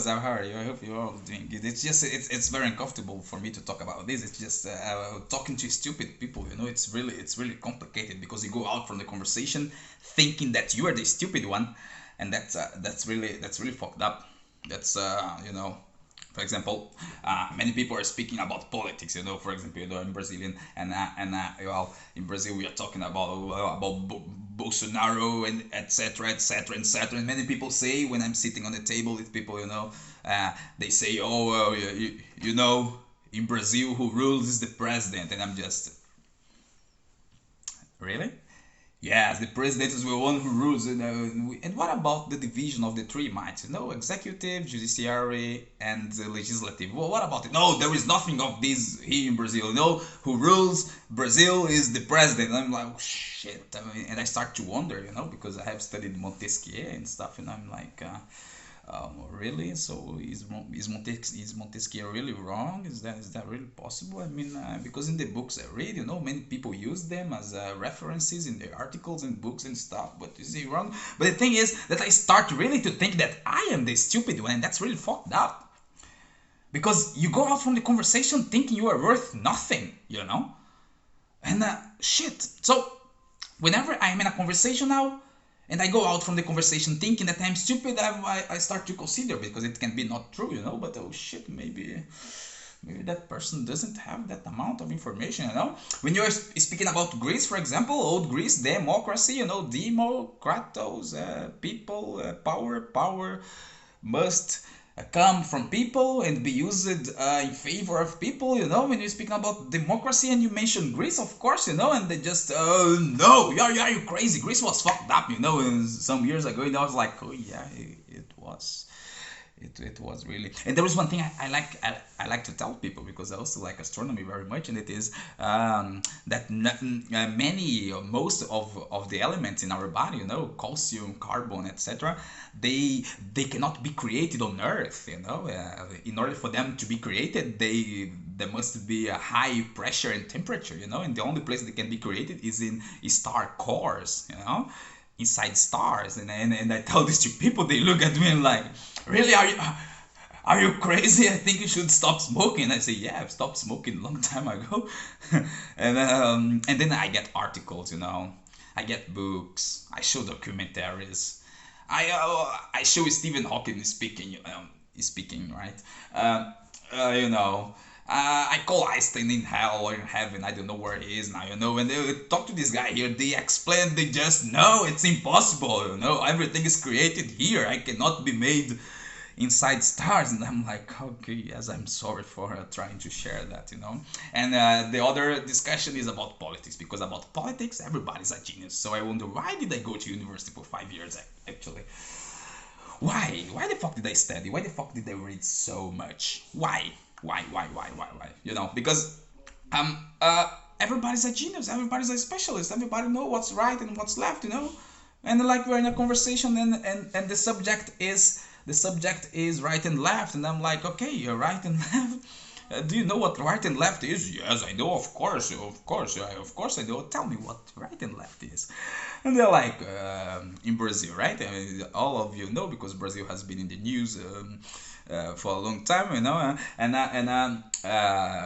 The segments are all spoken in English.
How are you? I hope you're all doing good. It's just it's very uncomfortable for me to talk about this. It's just talking to stupid people. It's really complicated because you go out from the conversation thinking that you are the stupid one, and that's really fucked up. That's for example, many people are speaking about politics. For example, in Brazilian well, in Brazil we are talking about Bolsonaro and etc. etc. etc. And many people say when I'm sitting on the table with people, they say, oh, well, in Brazil who rules is the president, and I'm just really. Yes, the president is the one who rules. And what about the division of the three mights? Executive, judiciary, and legislative. Well, what about it? No, there is nothing of this here in Brazil. Who rules Brazil is the president. And I'm like, oh, shit. And I start to wonder, because I have studied Montesquieu and stuff, and I'm like, really? So is Montesquieu really wrong? Is that really possible? I mean, because in the books I read, many people use them as references in their articles and books and stuff. But is he wrong? But the thing is that I start really to think that I am the stupid one, and that's really fucked up. Because you go out from the conversation thinking you are worth nothing. And shit. So whenever I'm in a conversation now, and I go out from the conversation thinking that I'm stupid, I start to consider, because it can be not true, but oh shit, maybe that person doesn't have that amount of information. When you're speaking about Greece, for example, old Greece, democracy, democratos, people, power must come from people and be used in favor of people. When you're speaking about democracy and you mention Greece, of course, and they just no, are you crazy? Greece was fucked up, and some years ago, I was like, oh yeah, it was. It was really. And there is one thing I like to tell people, because I also like astronomy very much, and it is that most of the elements in our body, calcium, carbon, etc., they cannot be created on Earth. In order for them to be created, there must be a high pressure and temperature. And the only place they can be created is in star cores. Inside stars, and I tell this to people, they look at me and like, really, are you crazy? I think you should stop smoking. I say, yeah, I've stopped smoking a long time ago. And then I get articles, I get books, I show documentaries, I show Stephen Hawking speaking, right? You know, I call Einstein in hell or in heaven. I don't know where he is now, And they talk to this guy here. They explain. They just no, it's impossible. Everything is created here. I cannot be made inside stars. And I'm like, okay, yes, I'm sorry for trying to share that. And the other discussion is about politics, because about politics, everybody's a genius. So I wonder, why did I go to university for 5 years actually? Why? Why the fuck did I study? Why the fuck did I read so much? Why? Why? Because everybody's a genius, everybody's a specialist, everybody know what's right and what's left. And like we're in a conversation, and the subject is right and left, and I'm like, okay, you're right and left. Do you know what right and left is? Yes, I know, of course, I know. Tell me what right and left is. And they're like, in Brazil, right? I mean, all of you know, because Brazil has been in the news for a long time, and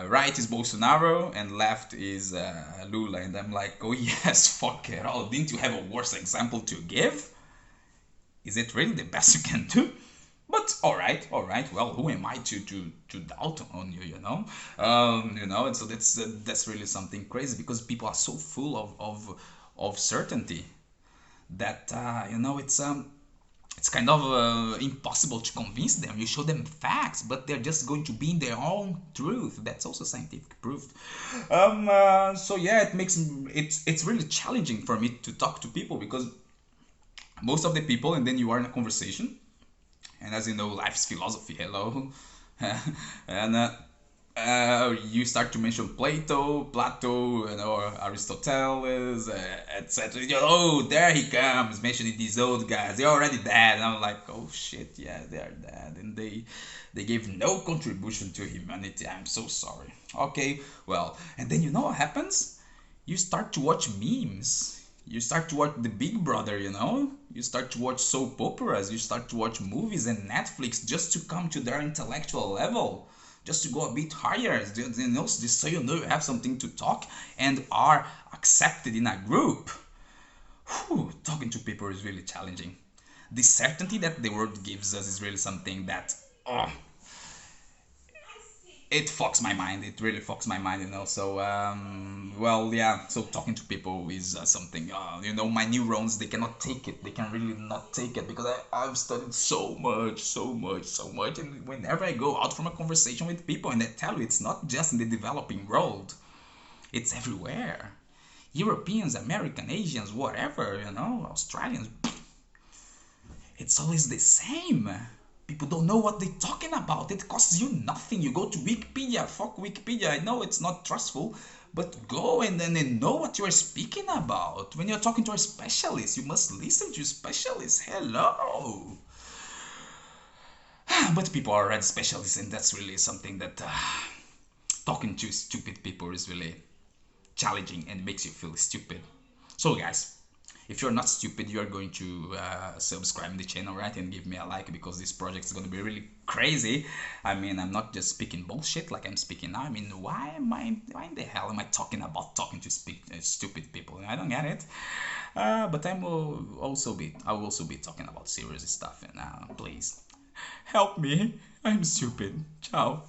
right is Bolsonaro and left is Lula, and I'm like, oh yes, fuck it all. Didn't you have a worse example to give? Is it really the best you can do? But all right. Well, who am I to doubt on you? And so that's really something crazy, because people are so full of certainty that it's kind of impossible to convince them. You show them facts, but they're just going to be in their own truth. That's also scientific proof. So yeah, it's really challenging for me to talk to people, because most of the people, and then you are in a conversation, and as you know, life's philosophy, hello, and you start to mention Plato, Aristoteles, etc. Oh, there he comes, mentioning these old guys. They're already dead. And I'm like, oh shit, yeah, they are dead, and they gave no contribution to humanity. I'm so sorry. Okay, well, and then what happens? You start to watch memes. You start to watch the Big Brother, you start to watch soap operas, you start to watch movies and Netflix just to come to their intellectual level, just to go a bit higher, just so you know you have something to talk and are accepted in a group. Whew, talking to people is really challenging. The certainty that the world gives us is really something that, oh, it fucks my mind. It really fucks my mind. So, well, yeah. So talking to people is something. My neurons, they cannot take it. They can really not take it because I've studied so much, so much, so much. And whenever I go out from a conversation with people, and I tell you, it's not just in the developing world. It's everywhere. Europeans, American, Asians, whatever. Australians. It's always the same. People don't know what they're talking about. It costs you nothing. You go to Wikipedia. Fuck Wikipedia. I know it's not trustful, but go and then know what you're speaking about. When you're talking to a specialist, you must listen to specialists. Hello. But people are already specialists, and that's really something that talking to stupid people is really challenging and makes you feel stupid. So, guys, if you're not stupid, you are going to subscribe the channel, right, and give me a like, because this project is going to be really crazy. I mean, I'm not just speaking bullshit like I'm speaking now. I mean, why in the hell am I talking to stupid people? I don't get it. But I will also be talking about serious stuff, and please help me. I'm stupid. Ciao.